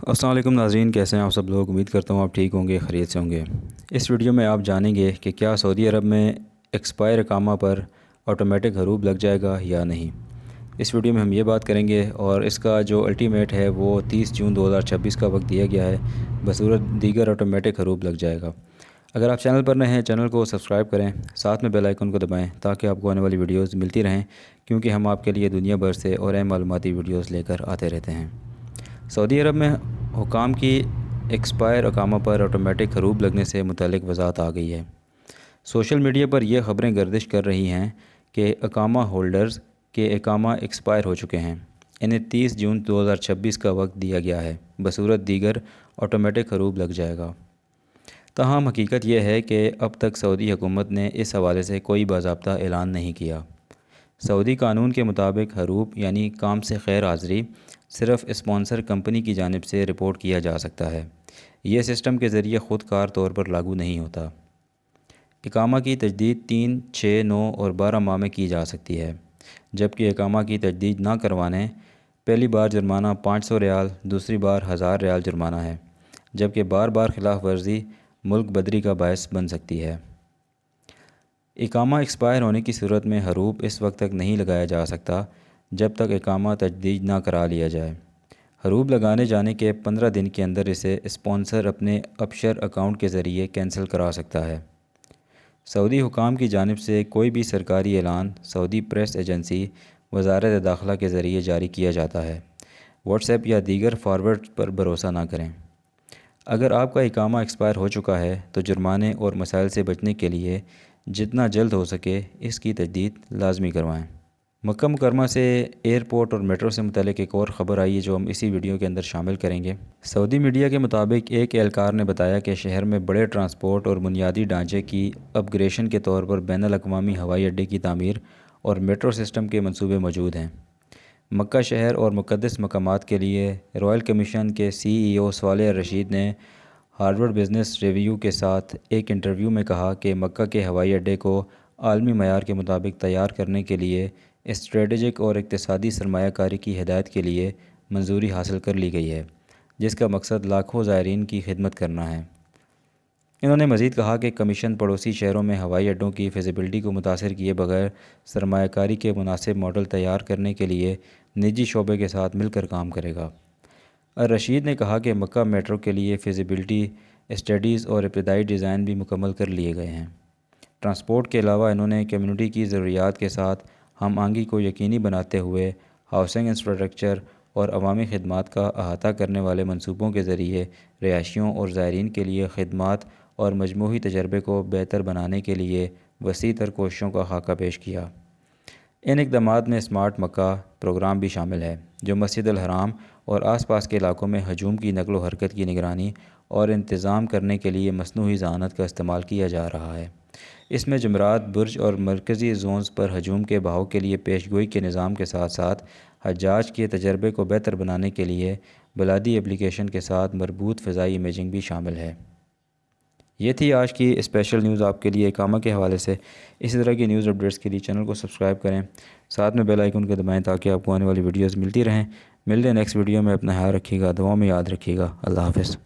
السلام علیکم ناظرین، کیسے ہیں آپ سب لوگ؟ امید کرتا ہوں آپ ٹھیک ہوں گے، خیریت سے ہوں گے۔ اس ویڈیو میں آپ جانیں گے کہ کیا سعودی عرب میں ایکسپائر اقامہ پر آٹومیٹک حروب لگ جائے گا یا نہیں۔ اس ویڈیو میں ہم یہ بات کریں گے، اور اس کا جو الٹیمیٹ ہے وہ 30 جون 2026 کا وقت دیا گیا ہے، بصورت دیگر آٹومیٹک حروب لگ جائے گا۔ اگر آپ چینل پر نئے ہیں، چینل کو سبسکرائب کریں، ساتھ میں بیل آئیکن کو دبائیں تاکہ آپ کو آنے والی ویڈیوز ملتی رہیں، کیونکہ ہم آپ کے لیے دنیا بھر سے اور اہم معلوماتی ویڈیوز لے کر آتے رہتے ہیں۔ سعودی عرب میں حکام کی ایکسپائر اقامہ پر آٹومیٹک حروب لگنے سے متعلق وضاحت آ گئی ہے۔ سوشل میڈیا پر یہ خبریں گردش کر رہی ہیں کہ اقامہ ہولڈرز کے اقامہ ایکسپائر ہو چکے ہیں، انہیں 30 جون 2026 کا وقت دیا گیا ہے، بصورت دیگر آٹومیٹک حروب لگ جائے گا۔ تاہم حقیقت یہ ہے کہ اب تک سعودی حکومت نے اس حوالے سے کوئی باضابطہ اعلان نہیں کیا۔ سعودی قانون کے مطابق حروب یعنی کام سے غیر حاضری صرف اسپانسر کمپنی کی جانب سے رپورٹ کیا جا سکتا ہے، یہ سسٹم کے ذریعے خود کار طور پر لاگو نہیں ہوتا۔ اقامہ کی تجدید 3، 6، 9 اور 12 ماہ میں کی جا سکتی ہے، جبکہ اقامہ کی تجدید نہ کروانے پہلی بار جرمانہ 500 ریال، دوسری بار 1000 ریال جرمانہ ہے، جبکہ بار بار خلاف ورزی ملک بدری کا باعث بن سکتی ہے۔ اقامہ ایکسپائر ہونے کی صورت میں حروب اس وقت تک نہیں لگایا جا سکتا جب تک اقامہ تجدید نہ کرا لیا جائے۔ حروب لگانے جانے کے 15 دن کے اندر اسے اسپانسر اپنے ابشر اکاؤنٹ کے ذریعے کینسل کرا سکتا ہے۔ سعودی حکام کی جانب سے کوئی بھی سرکاری اعلان سعودی پریس ایجنسی وزارت داخلہ کے ذریعے جاری کیا جاتا ہے۔ واٹس ایپ یا دیگر فارورڈ پر بھروسہ نہ کریں۔ اگر آپ کا اقامہ ایکسپائر ہو چکا ہے تو جرمانے اور مسائل سے بچنے کے لیے جتنا جلد ہو سکے اس کی تجدید لازمی کروائیں۔ مکہ مکرمہ سے ایئرپورٹ اور میٹرو سے متعلق ایک اور خبر آئی ہے جو ہم اسی ویڈیو کے اندر شامل کریں گے۔ سعودی میڈیا کے مطابق ایک اہلکار نے بتایا کہ شہر میں بڑے ٹرانسپورٹ اور بنیادی ڈھانچے کی اپ گریڈیشن کے طور پر بین الاقوامی ہوائی اڈے کی تعمیر اور میٹرو سسٹم کے منصوبے موجود ہیں۔ مکہ شہر اور مقدس مقامات کے لیے رائل کمیشن کے CEO صالح الرشید نے ہارورڈ بزنس ریویو کے ساتھ ایک انٹرویو میں کہا کہ مکہ کے ہوائی اڈے کو عالمی معیار کے مطابق تیار کرنے کے لیے اسٹریٹجک اور اقتصادی سرمایہ کاری کی ہدایت کے لیے منظوری حاصل کر لی گئی ہے، جس کا مقصد لاکھوں زائرین کی خدمت کرنا ہے۔ انہوں نے مزید کہا کہ کمیشن پڑوسی شہروں میں ہوائی اڈوں کی فیزیبلٹی کو متاثر کیے بغیر سرمایہ کاری کے مناسب ماڈل تیار کرنے کے لیے نجی شعبے کے ساتھ مل کر کام کرے گا۔ الرشید نے کہا کہ مکہ میٹرو کے لیے فیزیبلٹی اسٹڈیز اور ابتدائی ڈیزائن بھی مکمل کر لیے گئے ہیں۔ ٹرانسپورٹ کے علاوہ انہوں نے کمیونٹی کی ضروریات کے ساتھ ہم آہنگی کو یقینی بناتے ہوئے ہاؤسنگ انفراسٹرکچر اور عوامی خدمات کا احاطہ کرنے والے منصوبوں کے ذریعے رہائشیوں اور زائرین کے لیے خدمات اور مجموعی تجربے کو بہتر بنانے کے لیے وسیع تر کوششوں کا خاکہ پیش کیا۔ ان اقدامات میں اسمارٹ مکہ پروگرام بھی شامل ہے، جو مسجد الحرام اور آس پاس کے علاقوں میں ہجوم کی نقل و حرکت کی نگرانی اور انتظام کرنے کے لیے مصنوعی ذہانت کا استعمال کیا جا رہا ہے۔ اس میں جمرات، برج اور مرکزی زونز پر ہجوم کے بہاؤ کے لیے پیش گوئی کے نظام کے ساتھ ساتھ حجاج کے تجربے کو بہتر بنانے کے لیے بلادی اپلیکیشن کے ساتھ مربوط فضائی امیجنگ بھی شامل ہے۔ یہ تھی آج کی اسپیشل نیوز آپ کے لیے اقامہ کے حوالے سے۔ اسی طرح کی نیوز اپڈیٹس کے لیے چینل کو سبسکرائب کریں، ساتھ میں بیل آئیکن کو دبائیں تاکہ آپ کو آنے والی ویڈیوز ملتی رہیں۔ ملتے ہیں نیکسٹ ویڈیو میں، اپنا خیال رکھیے گا، دعاؤں میں یاد رکھیے گا۔ اللہ حافظ۔